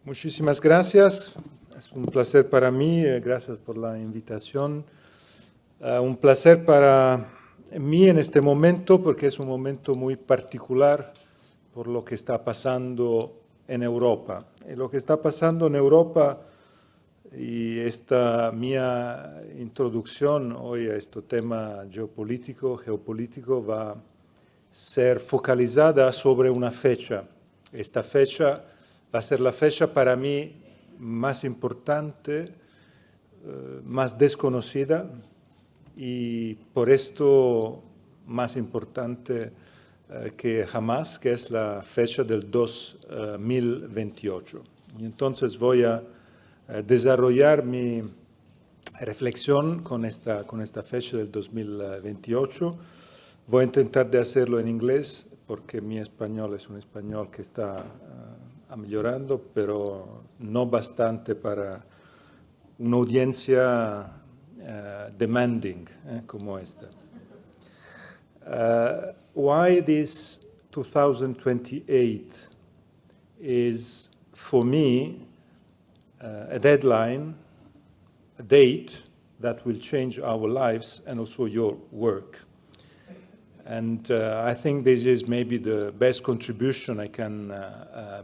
Muchísimas gracias. Es un placer para mí. Gracias por la invitación. Un placer para mí en este momento porque es un momento muy particular por lo que está pasando en Europa. Y lo que está pasando en Europa y esta mía introducción hoy a este tema geopolítico va a ser focalizada sobre una fecha. Esta fecha va a ser la fecha para mí más importante, más desconocida y por esto más importante que jamás, que es la fecha del 2028. Y entonces voy a desarrollar mi reflexión con esta fecha del 2028. Voy a intentar de hacerlo en inglés porque mi español es un español que está mejorando, pero no bastante para una audiencia demanding como esta. Why this 2028 is, for me, a deadline, a date that will change our lives and also your work. And I think this is maybe the best contribution I can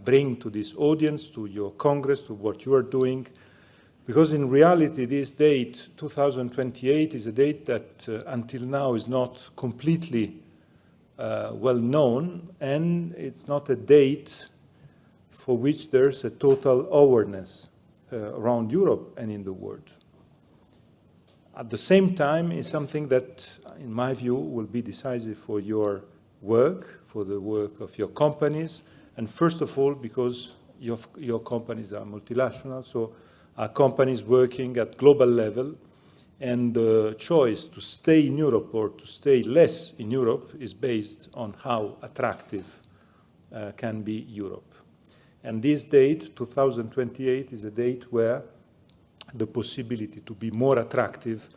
bring to this audience, to your Congress, to what you are doing. Because in reality, this date, 2028, is a date that until now is not completely well known, and it's not a date for which there's a total awareness around Europe and in the world. At the same time, it's something that, in my view, will be decisive for your work, for the work of your companies, and first of all, because your companies are multinational, so are companies working at global level, and the choice to stay in Europe or to stay less in Europe is based on how attractive can be Europe. And this date, 2028, is a date where the possibility to be more attractive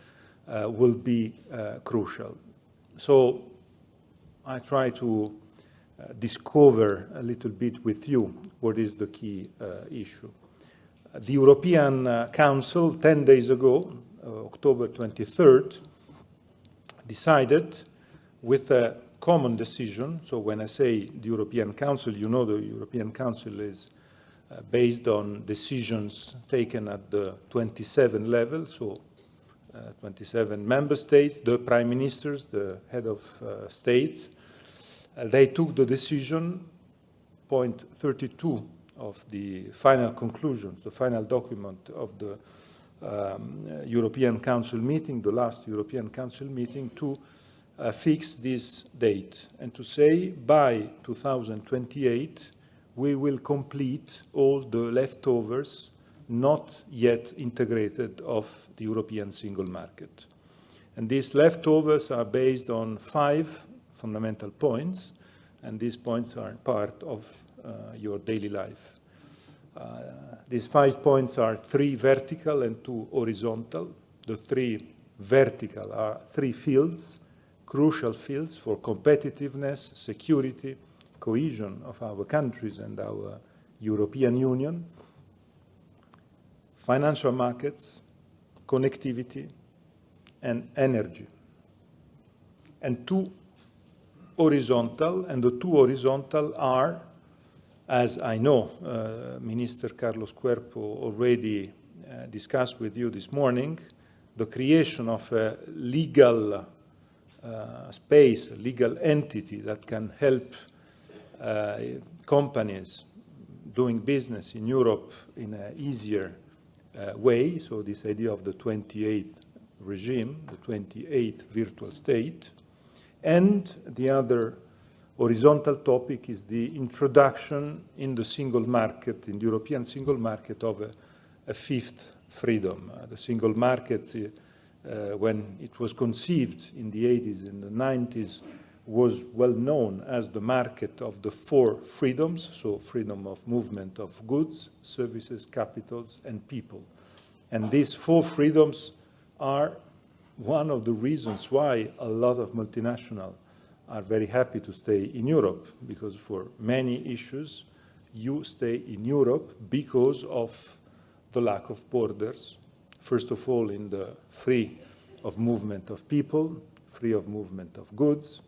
will be crucial. So I try to discover a little bit with you what is the key issue. The European Council, 10 days ago, October 23rd, decided with a common decision. So when I say the European Council, you know the European Council is based on decisions taken at the 27 level, so 27 member states, the prime ministers, the head of state. They took the decision, point 32 of the final conclusions, the final document of the European Council meeting, the last European Council meeting, to fix this date and to say by 2028 we will complete all the leftovers not yet integrated of the European single market. And these leftovers are based on 5 fundamental points, and these points are part of your daily life. These 5 points are 3 vertical and 2 horizontal. The 3 vertical are 3 fields, crucial fields for competitiveness, security, cohesion of our countries and our European Union: financial markets, connectivity, and energy. And 2 horizontal, and the 2 horizontal are, as I know Minister Carlos Cuerpo already discussed with you this morning, the creation of a legal space, a legal entity that can help companies doing business in Europe in an easier way. So this idea of the 28th regime, the 28th virtual state. And the other horizontal topic is the introduction in the single market, in the European single market, of a 5th freedom. The single market, when it was conceived in the 80s and the 90s, was well known as the market of the 4 freedoms, so freedom of movement of goods, services, capitals, and people. And these 4 freedoms are one of the reasons why a lot of multinationals are very happy to stay in Europe, because for many issues you stay in Europe because of the lack of borders. First of all, in the free of movement of people, free of movement of goods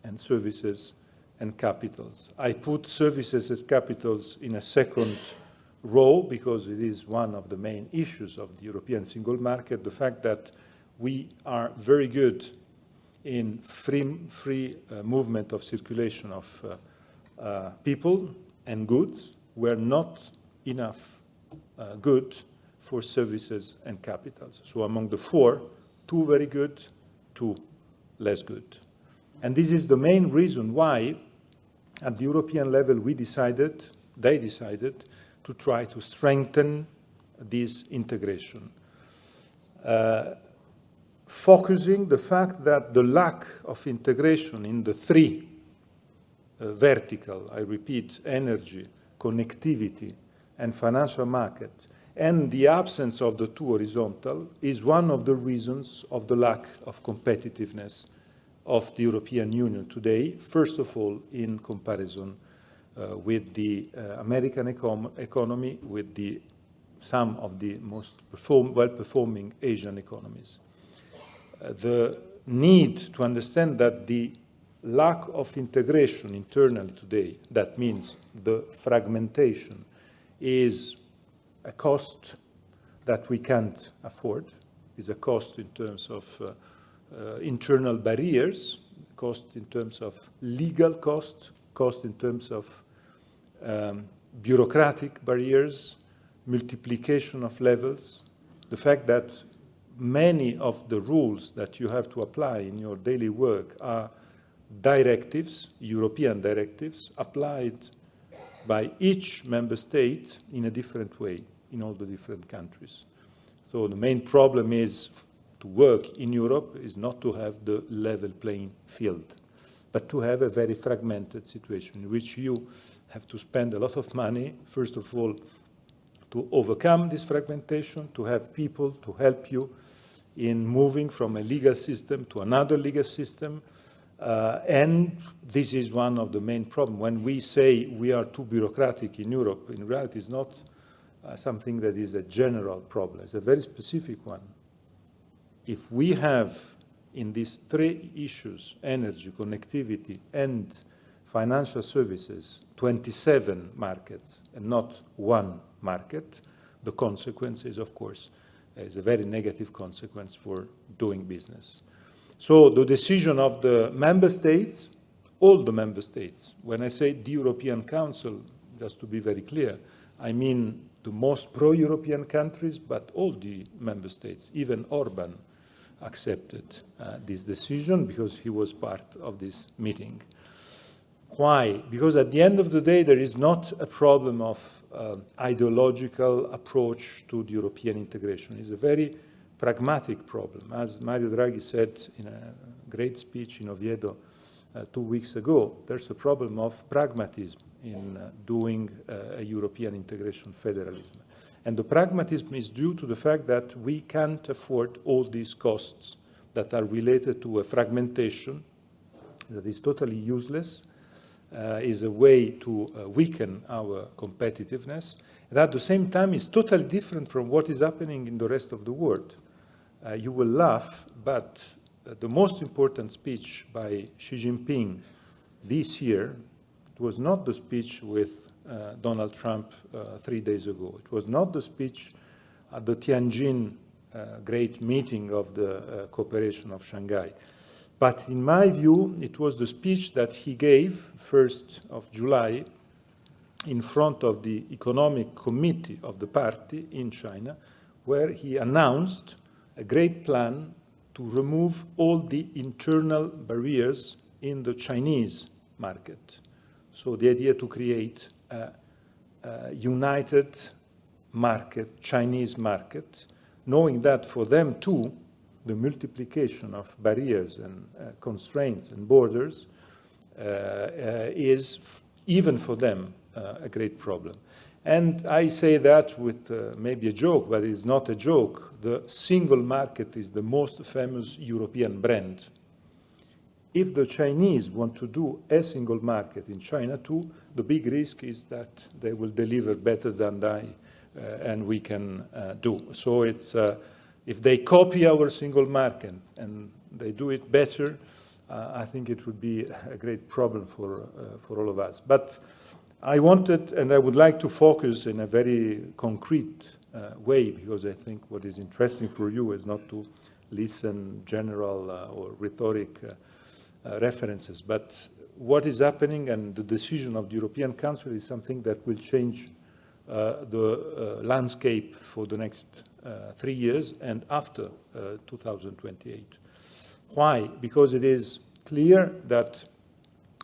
and services and capitals. I put services and capitals in a second row because it is one of the main issues of the European single market, the fact that we are very good in free movement of circulation of people and goods. We're not enough good for services and capitals. So among the four, 2 very good, 2 less good. And this is the main reason why at the European level they decided to try to strengthen this integration. Focusing the fact that the lack of integration in the 3 vertical, I repeat, energy, connectivity, and financial markets, and the absence of the 2 horizontal is one of the reasons of the lack of competitiveness of the European Union today, first of all in comparison with the American economy, with some of the most well-performing Asian economies. The need to understand that the lack of integration internally today, that means the fragmentation, is a cost that we can't afford, is a cost in terms of internal barriers, cost in terms of legal cost in terms of bureaucratic barriers, multiplication of levels, the fact that many of the rules that you have to apply in your daily work are directives, European directives, applied by each member state in a different way in all the different countries. So the main problem is to work in Europe is not to have the level playing field, but to have a very fragmented situation in which you have to spend a lot of money, first of all, to overcome this fragmentation, to have people to help you in moving from a legal system to another legal system. And this is one of the main problems. When we say we are too bureaucratic in Europe, in reality it's not something that is a general problem. It's a very specific one. If we have in these 3 issues, energy, connectivity, and financial services, 27 markets and not 1 market, the consequence is, of course, is a very negative consequence for doing business. So the decision of the member states, all the member states, when I say the European Council, just to be very clear, I mean the most pro-European countries, but all the member states, even Orban accepted this decision because he was part of this meeting. Why? Because at the end of the day, there is not a problem of ideological approach to the European integration. It's a very pragmatic problem. As Mario Draghi said in a great speech in Oviedo 2 weeks ago, there's a problem of pragmatism in doing a European integration federalism. And the pragmatism is due to the fact that we can't afford all these costs that are related to a fragmentation that is totally useless, is a way to weaken our competitiveness, and at the same time is totally different from what is happening in the rest of the world. You will laugh, but the most important speech by Xi Jinping this year, it was not the speech with Donald Trump 3 days ago. It was not the speech at the Tianjin great meeting of the cooperation of Shanghai. But in my view, it was the speech that he gave 1st of July in front of the Economic Committee of the party in China, where he announced a great plan to remove all the internal barriers in the Chinese market. So the idea to create a united market, Chinese market, knowing that for them too, the multiplication of barriers and constraints and borders is, even for them, a great problem. And I say that with maybe a joke, but it's not a joke. The single market is the most famous European brand. if the Chinese want to do a single market in China too, the big risk is that they will deliver better than and we can do. So it's, if they copy our single market and they do it better, I think it would be a great problem for all of us. But I wanted, and I would like to focus in a very concrete way, because I think what is interesting for you is not to listen general or rhetoric references, but what is happening, and the decision of the European Council is something that will change the landscape for the next 3 years and after 2028. Why? Because it is clear that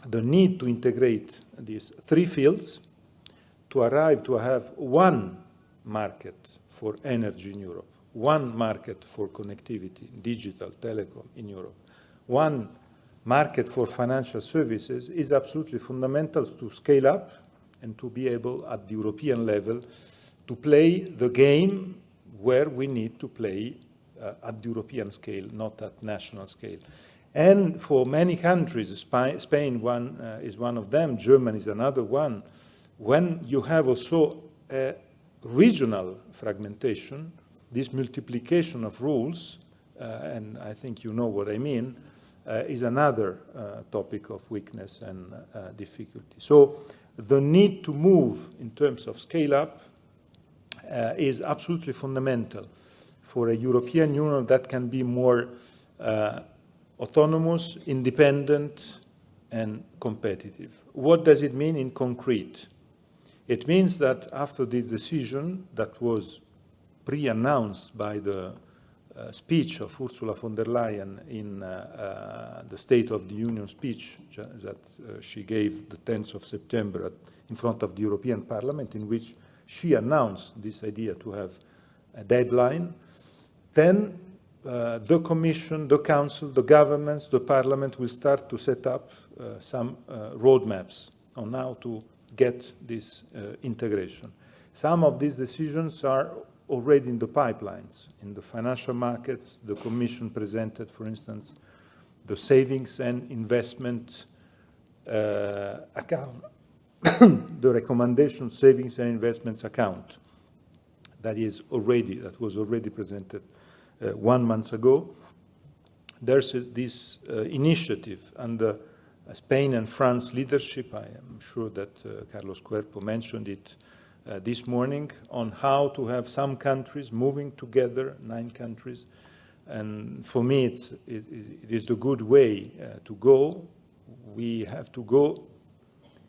the need to integrate these 3 fields to arrive to have one market for energy in Europe, one market for connectivity, digital, telecom in Europe, one market for financial services is absolutely fundamental to scale up and to be able at the European level to play the game where we need to play at the European scale, not at national scale. And for many countries, Spain is one of them, Germany is another one, when you have also a regional fragmentation, this multiplication of rules, and I think you know what I mean, is another topic of weakness and difficulty. So the need to move in terms of scale up is absolutely fundamental for a European Union that can be more autonomous, independent, and competitive. What does it mean in concrete? It means that after this decision that was pre-announced by the speech of Ursula von der Leyen in the State of the Union speech that she gave the 10th of September in front of the European Parliament, in which she announced this idea to have a deadline, then the Commission, the Council, the governments, the Parliament will start to set up some roadmaps on how to get this integration. Some of these decisions are already in the pipelines. In the financial markets, the Commission presented, for instance, the savings and investment account, the recommendation savings and investments account that was already presented 1 month ago. There's this initiative under Spain and France leadership. I am sure that Carlos Cuerpo mentioned it this morning, on how to have some countries moving together, 9 countries. And for me, it is the good way to go. We have to go,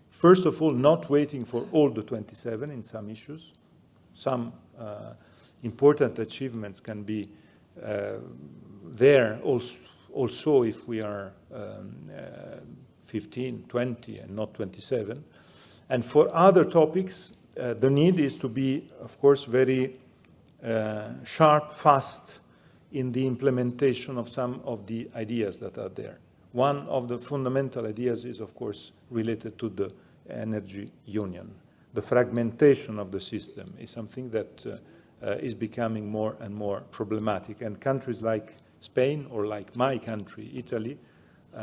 first of all, not waiting for all the 27 in some issues. Some important achievements can be there also if we are 15, 20, and not 27. And for other topics, the need is to be, of course, very sharp, fast in the implementation of some of the ideas that are there. One of the fundamental ideas is, of course, related to the energy union. The fragmentation of the system is something that is becoming more and more problematic. And countries like Spain or like my country, Italy,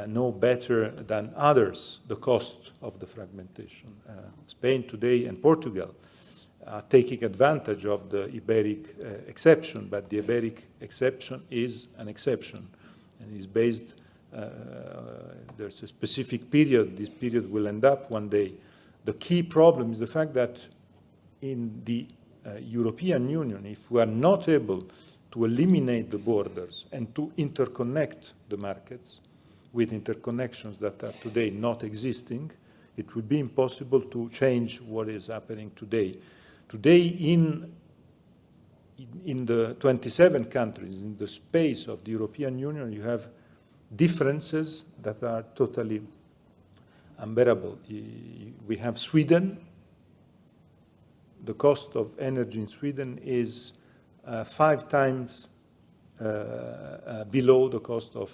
know better than others the cost of the fragmentation. Spain today and Portugal are taking advantage of the Iberic exception, but the Iberic exception is an exception and is based, there's a specific period, this period will end up one day. The key problem is the fact that in the European Union, if we are not able to eliminate the borders and to interconnect the markets with interconnections that are today not existing, it would be impossible to change what is happening today. Today, in the 27 countries, in the space of the European Union, you have differences that are totally unbearable. We have Sweden. The cost of energy in Sweden is 5 times below the cost of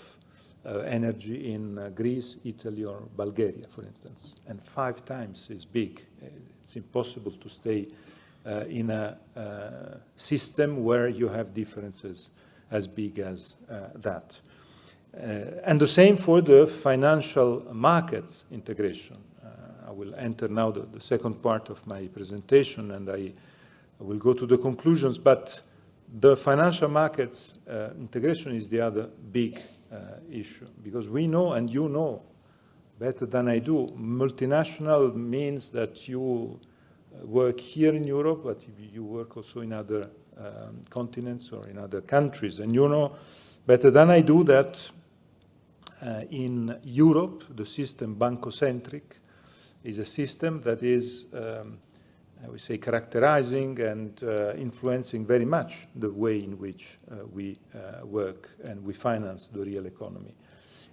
energy in Greece, Italy, or Bulgaria, for instance. And 5 times is big. It's impossible to stay in a system where you have differences as big as that. And the same for the financial markets integration. I will enter now the second part of my presentation, and I will go to the conclusions, but the financial markets integration is the other big issue, because we know, and you know better than I do, multinational means that you work here in Europe, but you work also in other continents or in other countries. And you know better than I do that in Europe, the system banco-centric is a system that is, I would say, characterizing and influencing very much the way in which we work and we finance the real economy.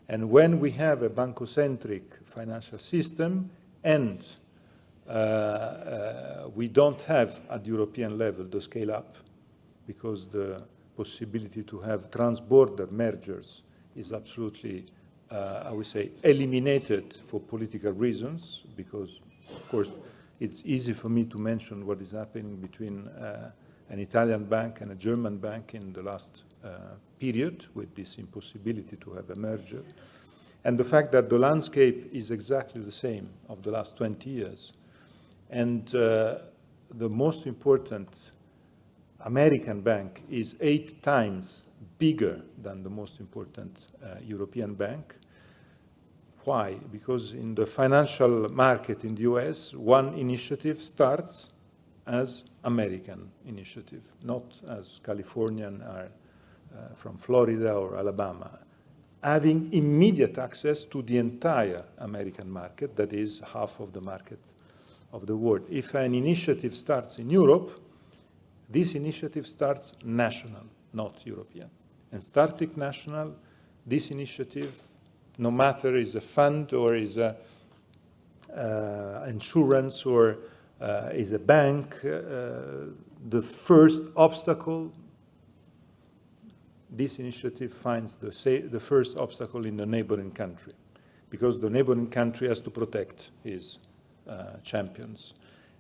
And when we have a banco-centric financial system and we don't have at European level the scale up, because the possibility to have trans-border mergers is absolutely, I would say, eliminated for political reasons, because, of course, it's easy for me to mention what is happening between an Italian bank and a German bank in the last period, with this impossibility to have a merger. And the fact that the landscape is exactly the same of the last 20 years. And the most important American bank is 8 times bigger than the most important European bank. Why? Because in the financial market in the US, one initiative starts as American initiative, not as Californian or from Florida or Alabama, having immediate access to the entire American market, that is half of the market of the world. If an initiative starts in Europe, this initiative starts national, not European. And starting national, this initiative, no matter is a fund or is a insurance or is a bank, the first obstacle, this initiative finds the first obstacle in the neighboring country, because the neighboring country has to protect his champions.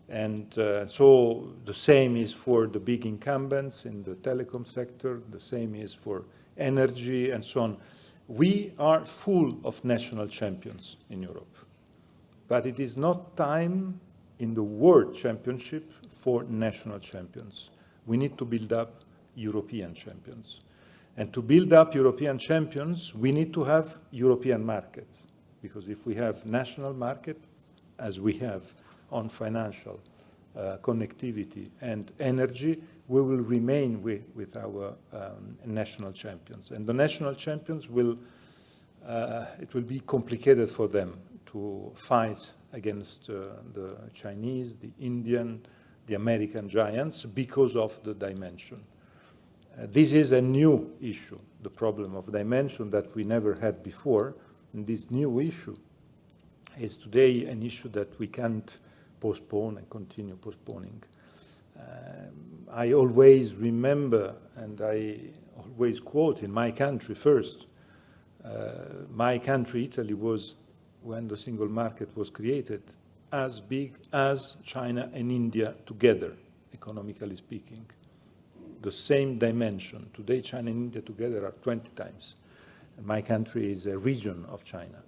And so the same is for the big incumbents in the telecom sector, the same is for energy and so on. We are full of national champions in Europe, but it is not time in the World Championship for national champions. We need to build up European champions. And to build up European champions, we need to have European markets, because if we have national markets, as we have on financial connectivity and energy, we will remain with our national champions. And the national champions will, it will be complicated for them to fight against the Chinese, the Indian, the American giants because of the dimension. This is a new issue, the problem of dimension that we never had before. And this new issue is today an issue that we can't postpone and continue postponing. I always remember, and I always quote in my country first, my country, Italy, was, when the single market was created, as big as China and India together, economically speaking. The same dimension. Today, China and India together are 20 times. And my country is a region of China.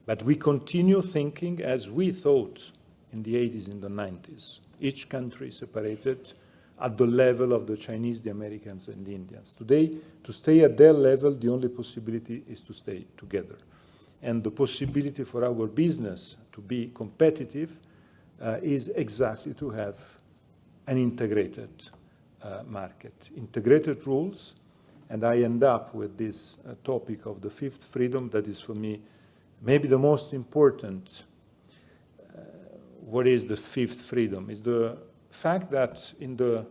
But we continue thinking as we thought in the 80s, in the 90s. Each country separated at the level of the Chinese, the Americans, and the Indians. Today, to stay at their level, the only possibility is to stay together. And the possibility for our business to be competitive is exactly to have an integrated market, integrated rules. And I end up with this topic of the fifth freedom that is, for me, maybe the most important. What is the fifth freedom? Is the fact that in the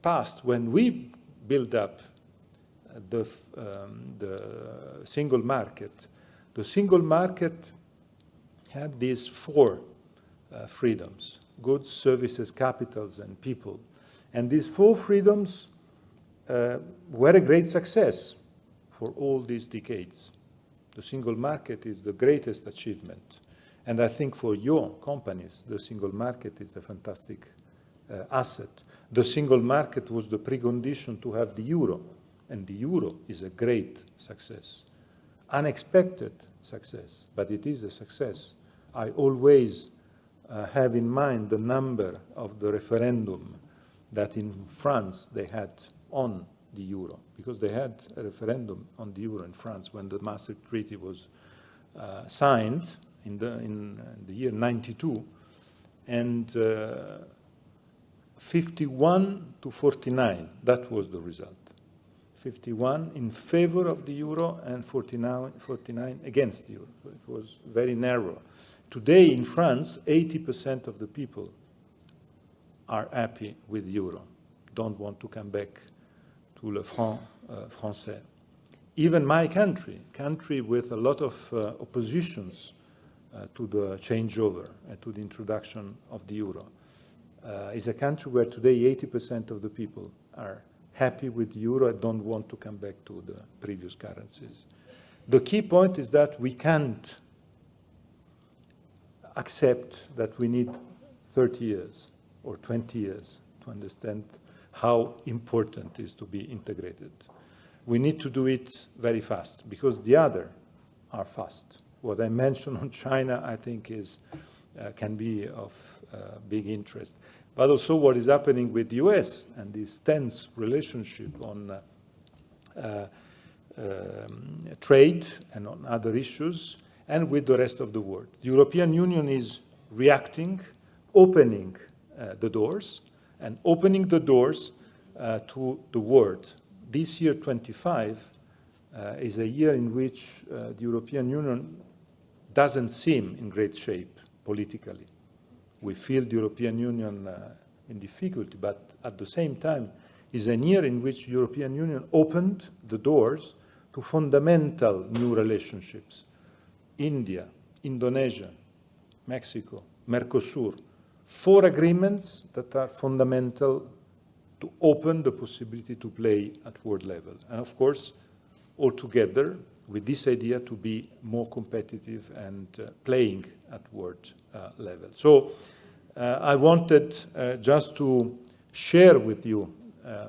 past, when we build up the single market, the single market had these 4 freedoms: goods, services, capitals, and people. And these 4 freedoms were a great success for all these decades. The single market is the greatest achievement. And I think for your companies, the single market is a fantastic asset. The single market was the precondition to have the euro, and the euro is a great success. unexpected success, but it is a success. I always have in mind the number of the referendum that in France they had on the euro, because they had a referendum on the euro in France when the Maastricht Treaty was signed in the year 92, and 51 to 49, that was the result. 51 in favor of the euro and 49 against the euro. So it was very narrow. Today in France, 80% of the people are happy with the euro, don't want to come back to le franc français. Even my country with a lot of oppositions to the changeover and to the introduction of the euro, is a country where today 80% of the people are happy with the euro and don't want to come back to the previous currencies. The key point is that we can't accept that we need 30 years or 20 years to understand how important it is to be integrated. We need to do it very fast because the other are fast. What I mentioned on China, I think, can be of big interest. But also what is happening with the US and this tense relationship on trade and on other issues, and with the rest of the world. The European Union is reacting, opening the doors, and opening the doors to the world. This year, 25, is a year in which the European Union doesn't seem in great shape politically. We feel the European Union in difficulty, but at the same time is a year in which the European Union opened the doors to fundamental new relationships. India, Indonesia, Mexico, Mercosur, 4 agreements that are fundamental to open the possibility to play at world level. And of course, all together with this idea to be more competitive and playing at world level. So I wanted just to share with you,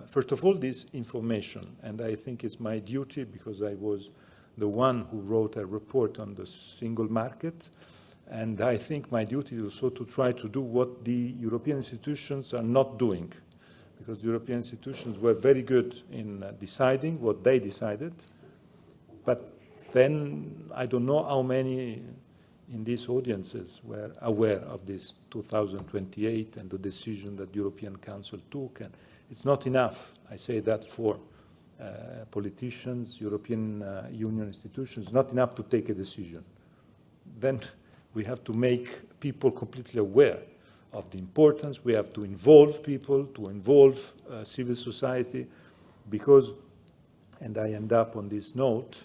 first of all, this information, and I think it's my duty because I was the one who wrote a report on the single market, and I think my duty is also to try to do what the European institutions are not doing, because the European institutions were very good in deciding what they decided, but then I don't know how many in these audiences were aware of this 2028 and the decision that the European Council took, and it's not enough. I say that for politicians, European Union institutions, it's not enough to take a decision. Then we have to make people completely aware of the importance. We have to involve people, to involve civil society, because, and I end up on this note,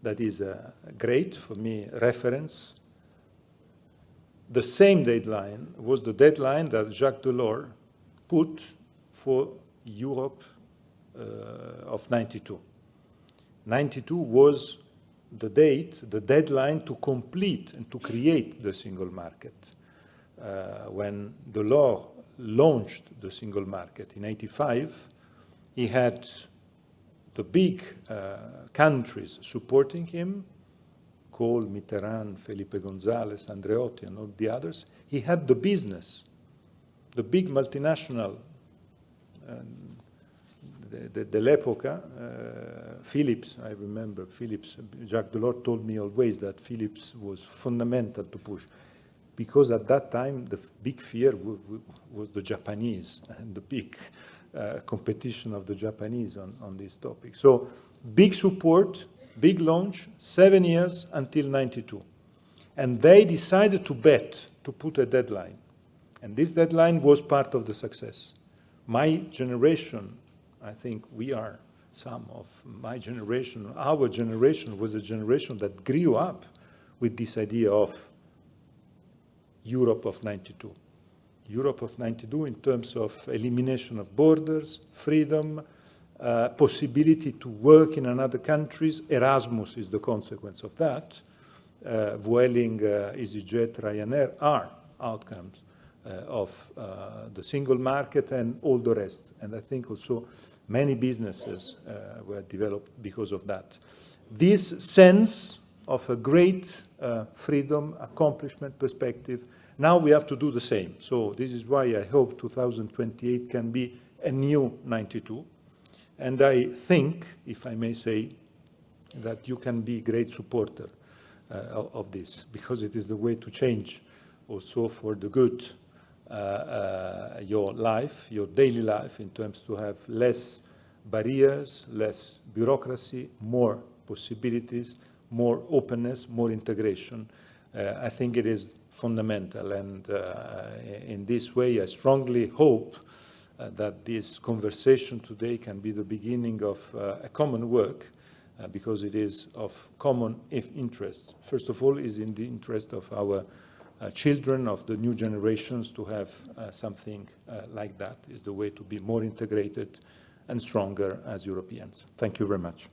that is a great, for me, reference. The same deadline was the deadline that Jacques Delors put for Europe of 92. 92 was the date, the deadline to complete and to create the single market. When Delors launched the single market in 85, he had the big countries supporting him, Kohl, Mitterrand, Felipe González, Andreotti, and all the others. He had the business, the big multinational, de l'epoca, Philips, I remember Philips, Jacques Delors told me always that Philips was fundamental to push, because at that time the big fear was the Japanese and the big competition of the Japanese on this topic. So big support, big launch, 7 years until 92. And they decided to bet, to put a deadline. And this deadline was part of the success. My generation, I think we are some of my generation, our generation was a generation that grew up with this idea of Europe of 92. Europe of 92 in terms of elimination of borders, freedom, possibility to work in another countries. Erasmus is the consequence of that. Vueling, EasyJet, Ryanair are outcomes of the single market and all the rest. And I think also many businesses were developed because of that. this sense of a great freedom, accomplishment, perspective. Now we have to do the same. So this is why I hope 2028 can be a new 92. And I think, if I may say, that you can be a great supporter of this, because it is the way to change also for the good your life, your daily life, in terms to have less barriers, less bureaucracy, more possibilities, more openness, more integration. I think it is fundamental, and in this way I strongly hope that this conversation today can be the beginning of a common work, because it is of common interest. First of all, is in the interest of our children, of the new generations, to have something like that. Is the way to be more integrated and stronger as Europeans. Thank you very much.